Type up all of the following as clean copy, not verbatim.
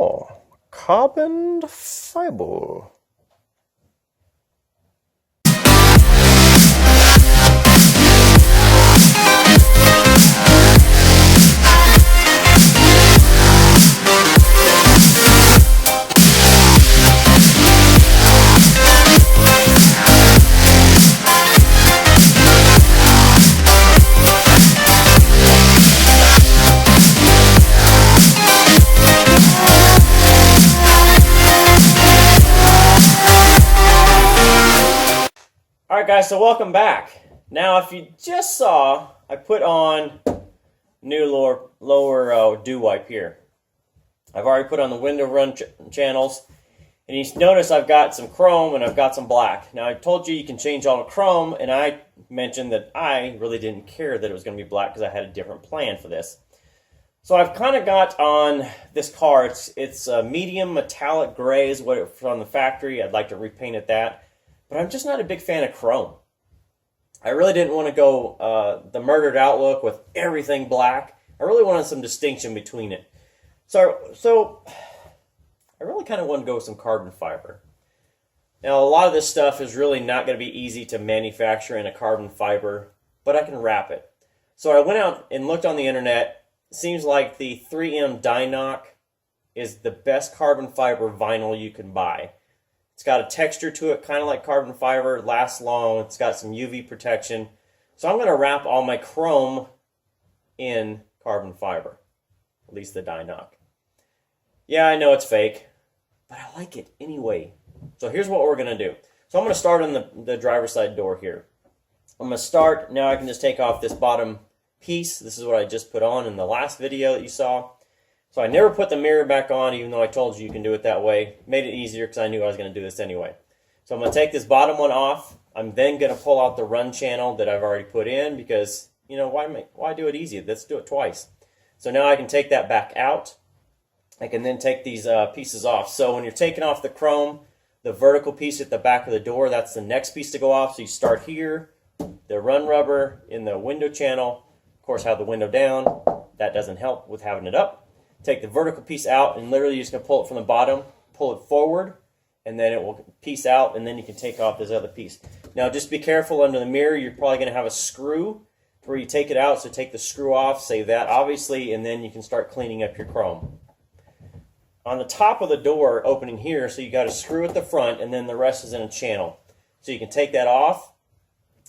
Oh, carbon fiber. Alright guys, so welcome back. Now if you just saw, I put on new lower dew wipe here. I've already put on the window run channels, and you notice I've got some chrome and I've got some black. Now I told you can change all the chrome, and I mentioned that I really didn't care that it was going to be black because I had a different plan for this. So I've kind of got on this car, it's a medium metallic gray is what it's from the factory. I'd like to repaint it that. But I'm just not a big fan of chrome. I really didn't want to go the murdered outlook with everything black. I really wanted some distinction between it. So I really kind of want to go with some carbon fiber. Now, a lot of this stuff is really not going to be easy to manufacture in a carbon fiber, but I can wrap it. So I went out and looked on the internet. It seems like the 3M DI-NOC is the best carbon fiber vinyl you can buy. It's got a texture to it, kind of like carbon fiber, lasts long, it's got some UV protection. So I'm going to wrap all my chrome in carbon fiber, at least the DI-NOC. Yeah, I know it's fake, but I like it anyway. So here's what we're going to do. So I'm going to start on the driver's side door here. I'm going to start, now I can just take off this bottom piece. This is what I just put on in the last video that you saw. So I never put the mirror back on, even though I told you can do it that way. Made it easier because I knew I was going to do this anyway. So I'm going to take this bottom one off. I'm then going to pull out the run channel that I've already put in because, you know, why do it easy? Let's do it twice. So now I can take that back out. I can then take these pieces off. So when you're taking off the chrome, the vertical piece at the back of the door, that's the next piece to go off. So you start here, the run rubber in the window channel. Of course, have the window down. That doesn't help with having it up. Take the vertical piece out, and literally you're just going to pull it from the bottom, pull it forward, and then it will piece out, and then you can take off this other piece. Now just be careful under the mirror. You're probably going to have a screw where you take it out, so take the screw off, save that obviously, and then you can start cleaning up your chrome. On the top of the door opening here, so you got a screw at the front, and then the rest is in a channel. So you can take that off,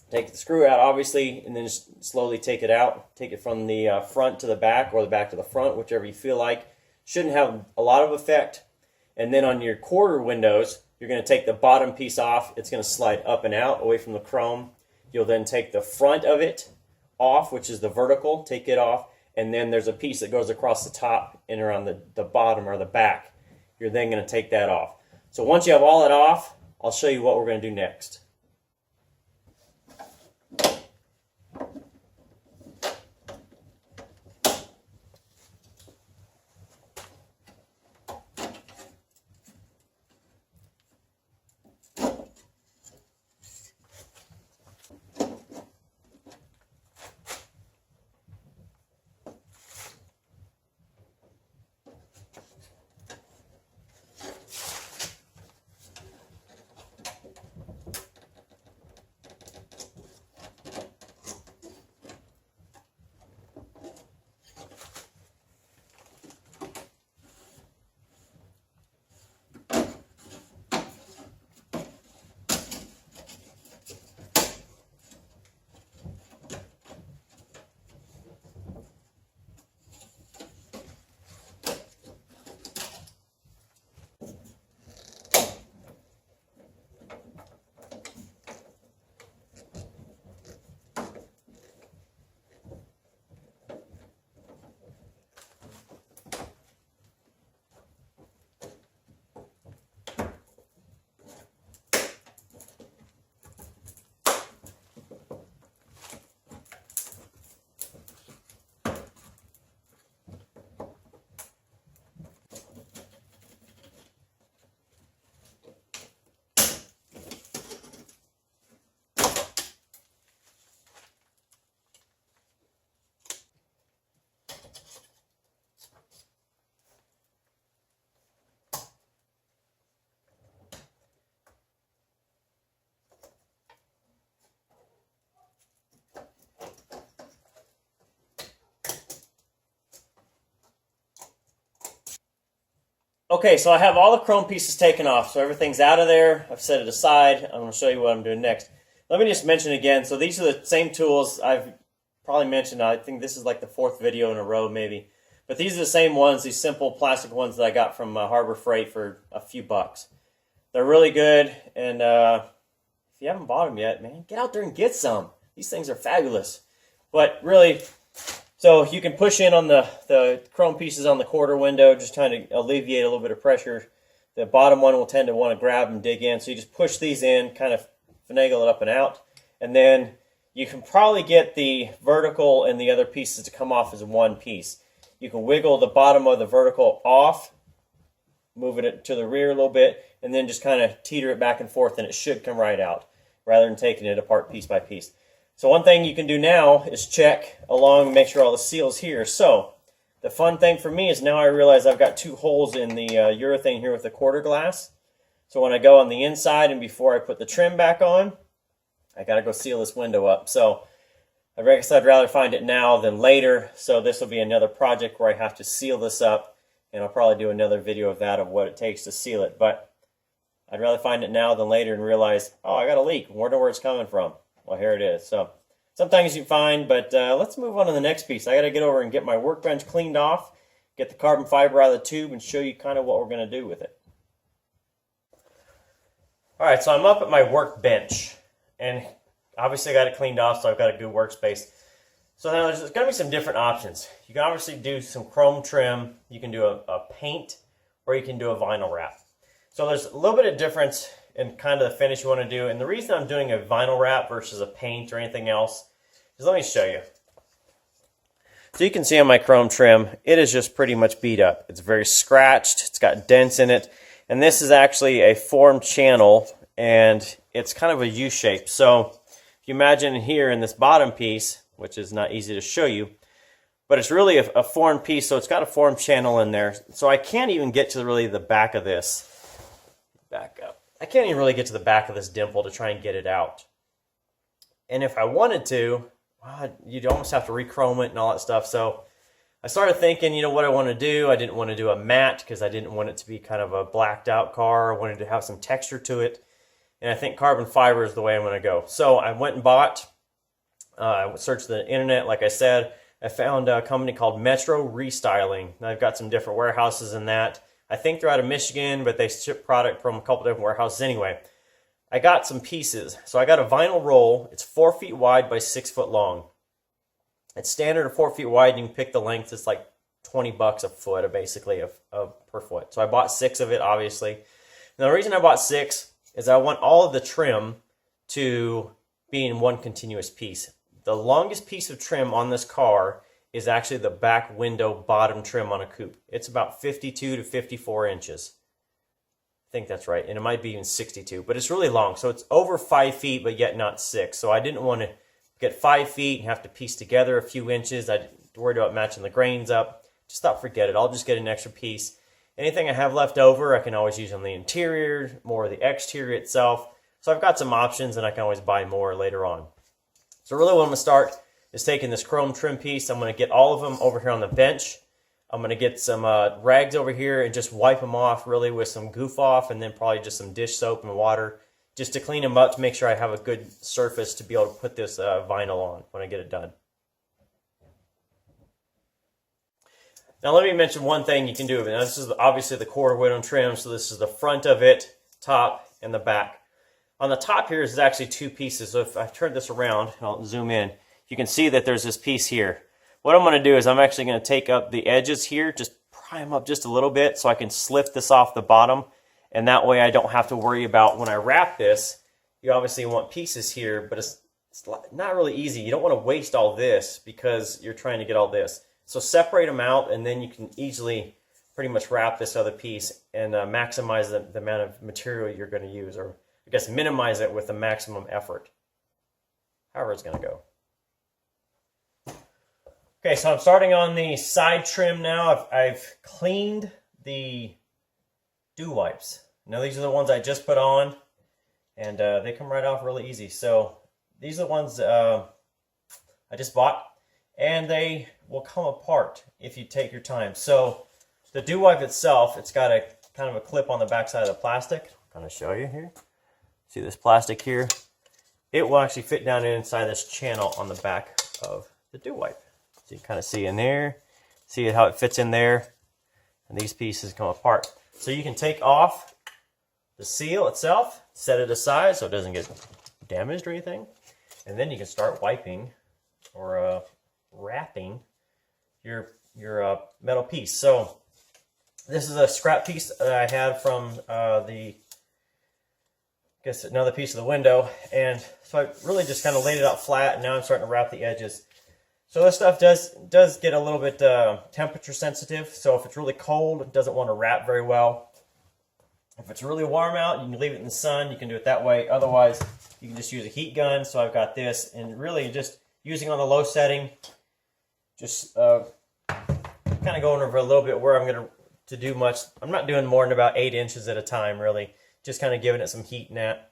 take the screw out, obviously, and then just slowly take it out. Take it from the front to the back or the back to the front, whichever you feel like. Shouldn't have a lot of effect. And then on your quarter windows, you're going to take the bottom piece off. It's going to slide up and out away from the chrome. You'll then take the front of it off, which is the vertical. Take it off. And then there's a piece that goes across the top and around the bottom or the back. You're then going to take that off. So once you have all that off, I'll show you what we're going to do next. Okay, so I have all the chrome pieces taken off, so everything's out of there. I've set it aside. I'm going to show you what I'm doing next. Let me just mention again, so these are the same tools I've probably mentioned. I think this is like the 4th video in a row maybe. But these are the same ones, these simple plastic ones that I got from Harbor Freight for a few bucks. They're really good, and if you haven't bought them yet, man, get out there and get some. These things are fabulous. But really, so you can push in on the chrome pieces on the quarter window, just trying to alleviate a little bit of pressure. The bottom one will tend to want to grab and dig in, so you just push these in, kind of finagle it up and out, and then you can probably get the vertical and the other pieces to come off as one piece. You can wiggle the bottom of the vertical off, moving it to the rear a little bit, and then just kind of teeter it back and forth, and it should come right out, rather than taking it apart piece by piece. So one thing you can do now is check along and make sure all the seal's here. So the fun thing for me is now I realize I've got 2 holes in the urethane here with the quarter glass. So when I go on the inside and before I put the trim back on, I got to go seal this window up. So I guess I'd rather find it now than later. So this will be another project where I have to seal this up, and I'll probably do another video of that, of what it takes to seal it. But I'd rather find it now than later and realize, oh, I got a leak. Wonder where it's coming from. Well, here it is. So sometimes you find, but let's move on to the next piece. I got to get over and get my workbench cleaned off, get the carbon fiber out of the tube, and show you kind of what we're going to do with it. All right, so I'm up at my workbench, and obviously I got it cleaned off, so I've got a good workspace. So now there's going to be some different options. You can obviously do some chrome trim, you can do a paint, or you can do a vinyl wrap. So there's a little bit of difference in kind of the finish you want to do, and the reason I'm doing a vinyl wrap versus a paint or anything else is, let me show you. So you can see on my chrome trim, it is just pretty much beat up. It's very scratched, it's got dents in it, and this is actually a formed channel, and it's kind of a U-shape. So if you imagine here in this bottom piece, which is not easy to show you, but it's really a formed piece, so it's got a formed channel in there. So I can't even get to really the back of this. Back up. I can't even really get to the back of this dimple to try and get it out. And if I wanted to, well, you'd almost have to re-chrome it and all that stuff. So I started thinking, you know, what I want to do. I didn't want to do a matte because I didn't want it to be kind of a blacked out car. I wanted to have some texture to it. And I think carbon fiber is the way I'm going to go. So I went and bought, I searched the internet, like I said. I found a company called Metro Restyling. I've got some different warehouses in that. I think they're out of Michigan, but they ship product from a couple different warehouses anyway. I got some pieces. So I got a vinyl roll. It's 4 feet wide by 6 foot long. It's standard of 4 feet wide, and you can pick the length. It's like $20 a foot, basically, per foot. So I bought 6 of it, obviously. Now the reason I bought 6 is I want all of the trim to be in one continuous piece. The longest piece of trim on this car is actually the back window bottom trim on a coupe. It's about 52 to 54 inches. I think that's right, and it might be even 62, but it's really long. So it's over 5 feet, but yet not 6. So I didn't want to get 5 feet and have to piece together a few inches. I worried about matching the grains up. Just thought, forget it. I'll just get an extra piece. Anything I have left over, I can always use on the interior, more of the exterior itself. So I've got some options, and I can always buy more later on. So really what I'm going to start is taking this chrome trim piece. I'm going to get all of them over here on the bench. I'm going to get some rags over here and just wipe them off really with some goof off, and then probably just some dish soap and water just to clean them up to make sure I have a good surface to be able to put this vinyl on when I get it done. Now let me mention one thing you can do. Now this is obviously the quarter window trim, so this is the front of it, top, and the back. On the top here is actually 2 pieces. So if I turn this around, and I'll zoom in, you can see that there's this piece here. What I'm going to do is I'm actually going to take up the edges here, just pry them up just a little bit so I can slip this off the bottom, and that way I don't have to worry about when I wrap this. You obviously want pieces here, but it's not really easy. You don't want to waste all this because you're trying to get all this. So separate them out, and then you can easily pretty much wrap this other piece and maximize the amount of material you're going to use, or I guess minimize it with the maximum effort. However it's going to go. Okay, so I'm starting on the side trim now. I've cleaned the dew wipes. Now these are the ones I just put on, and they come right off really easy. So these are the ones I just bought, and they will come apart if you take your time. So the dew wipe itself, it's got a kind of a clip on the back side of the plastic. I'm going to show you here. See this plastic here? It will actually fit down inside this channel on the back of the dew wipe. So you kind of see in there, see how it fits in there, and these pieces come apart. So you can take off the seal itself, set it aside so it doesn't get damaged or anything, and then you can start wiping or wrapping your metal piece. So this is a scrap piece that I had from another piece of the window, and so I really just kind of laid it out flat, and now I'm starting to wrap the edges. So this stuff does get a little bit temperature sensitive, so if it's really cold, it doesn't want to wrap very well. If it's really warm out, you can leave it in the sun, you can do it that way. Otherwise, you can just use a heat gun. So I've got this, and really just using on the low setting, just kind of going over a little bit where I'm going to do much. I'm not doing more than about 8 inches at a time, really. Just kind of giving it some heat in that.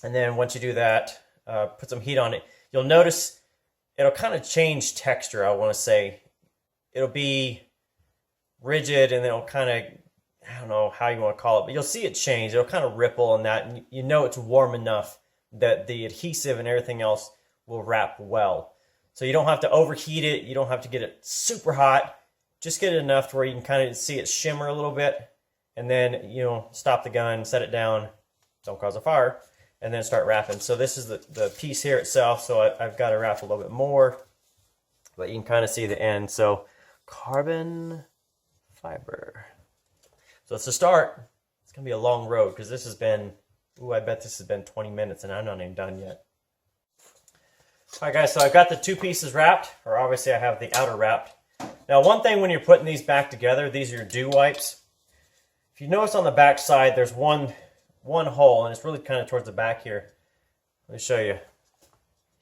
And then once you do that, put some heat on it, you'll notice it'll kind of change texture, I want to say. It'll be rigid, and it'll kind of, I don't know how you want to call it, but you'll see it change. It'll kind of ripple and that, and you know it's warm enough that the adhesive and everything else will wrap well. So you don't have to overheat it. You don't have to get it super hot. Just get it enough to where you can kind of see it shimmer a little bit, and then, you know, stop the gun, set it down, don't cause a fire, and then start wrapping. So this is the piece here itself, so I've got to wrap a little bit more, but you can kind of see the end. So carbon fiber. So it's a start. It's going to be a long road, because this has been, I bet this has been 20 minutes, and I'm not even done yet. All right, guys, so I've got the 2 pieces wrapped, or obviously I have the outer wrapped. Now, one thing when you're putting these back together, these are your dew wipes. If you notice on the back side, there's one hole, and it's really kind of towards the back here. Let me show you.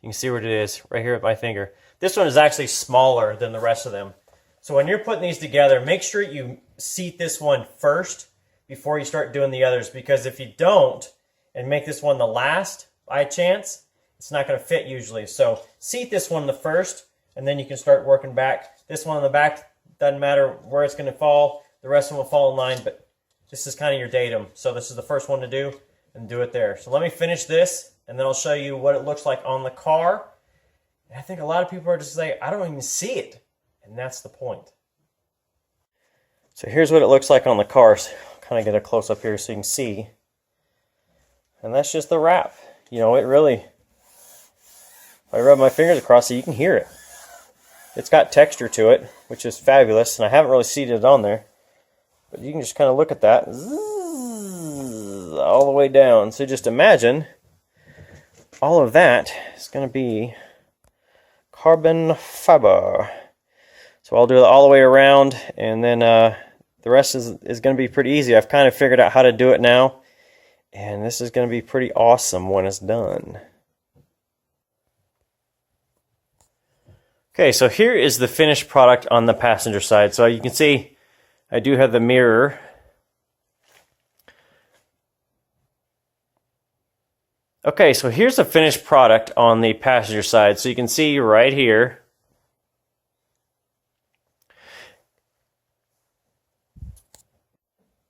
You can see where it is, right here at my finger. This one is actually smaller than the rest of them. So when you're putting these together, make sure you seat this one first before you start doing the others, because if you don't and make this one the last by chance, it's not going to fit usually. So seat this one the first, and then you can start working back. This one on the back, doesn't matter where it's going to fall. The rest of them will fall in line, but this is kind of your datum. So this is the first one to do, and do it there. So let me finish this, and then I'll show you what it looks like on the car. And I think a lot of people are just saying, I don't even see it. And that's the point. So here's what it looks like on the car. So I'll kind of get a close up here so you can see. And that's just the wrap. You know, it really, if I rub my fingers across it, you can hear it. It's got texture to it, which is fabulous. And I haven't really seated it on there. But you can just kind of look at that. Zzz, all the way down. So just imagine all of that is going to be carbon fiber. So I'll do it all the way around, and then the rest is going to be pretty easy. I've kind of figured out how to do it now, and this is going to be pretty awesome when it's done. Okay, so here is the finished product on the passenger side. So you can see I do have the mirror. Okay, so here's the finished product on the passenger side. So you can see right here.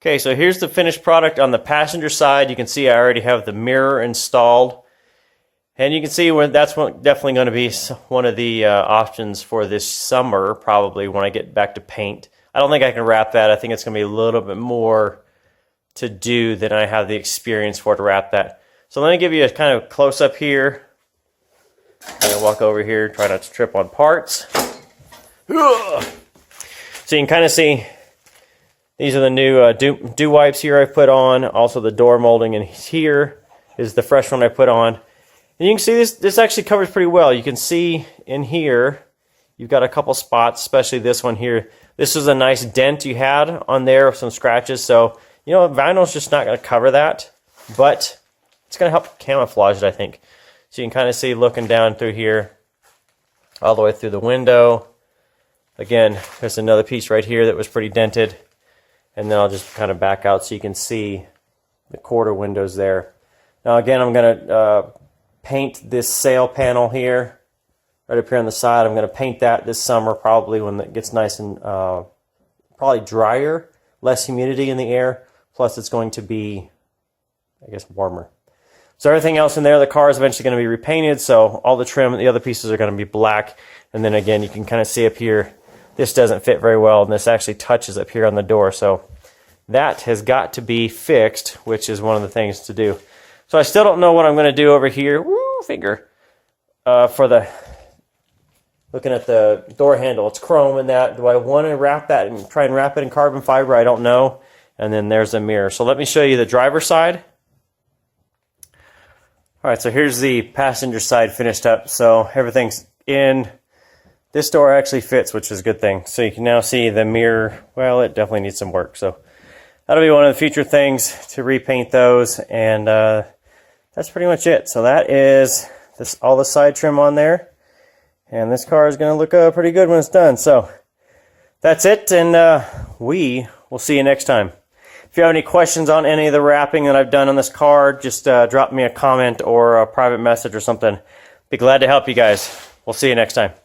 Okay, so here's the finished product on the passenger side. You can see I already have the mirror installed. And you can see that's definitely going to be one of the options for this summer, probably, when I get back to paint. I don't think I can wrap that. I think it's going to be a little bit more to do than I have the experience for to wrap that. So let me give you a kind of close-up here. I'm going to walk over here, try not to trip on parts. So you can kind of see these are the new dew wipes here I put on. Also the door molding, and here is the fresh one I put on. And you can see this actually covers pretty well. You can see in here, you've got a couple spots, especially this one here. This is a nice dent you had on there, some scratches. So, you know, vinyl's just not going to cover that, but it's going to help camouflage it, I think. So you can kind of see looking down through here, all the way through the window. Again, there's another piece right here that was pretty dented. And then I'll just kind of back out so you can see the quarter windows there. Now again, I'm going to paint this sail panel here, right up here on the side. I'm going to paint that this summer, probably when it gets nice and probably drier. less humidity in the air, plus it's going to be, I guess, warmer. So everything else in there, the car is eventually going to be repainted, so all the trim and the other pieces are going to be black. And then again, you can kind of see up here, this doesn't fit very well, and this actually touches up here on the door. So that has got to be fixed, which is one of the things to do. So I still don't know what I'm going to do over here. Woo, finger. For the, looking at the door handle, it's chrome and that. Do I want to wrap that and try and wrap it in carbon fiber? I don't know. And then there's a mirror. So let me show you the driver's side. All right, so here's the passenger side finished up. So everything's in. This door actually fits, which is a good thing. So you can now see the mirror. Well, it definitely needs some work. So that'll be one of the future things, to repaint those. And that's pretty much it. So that is this, all the side trim on there. And this car is going to look pretty good when it's done. So that's it, and we will see you next time. If you have any questions on any of the wrapping that I've done on this car, just drop me a comment or a private message or something. Be glad to help you guys. We'll see you next time.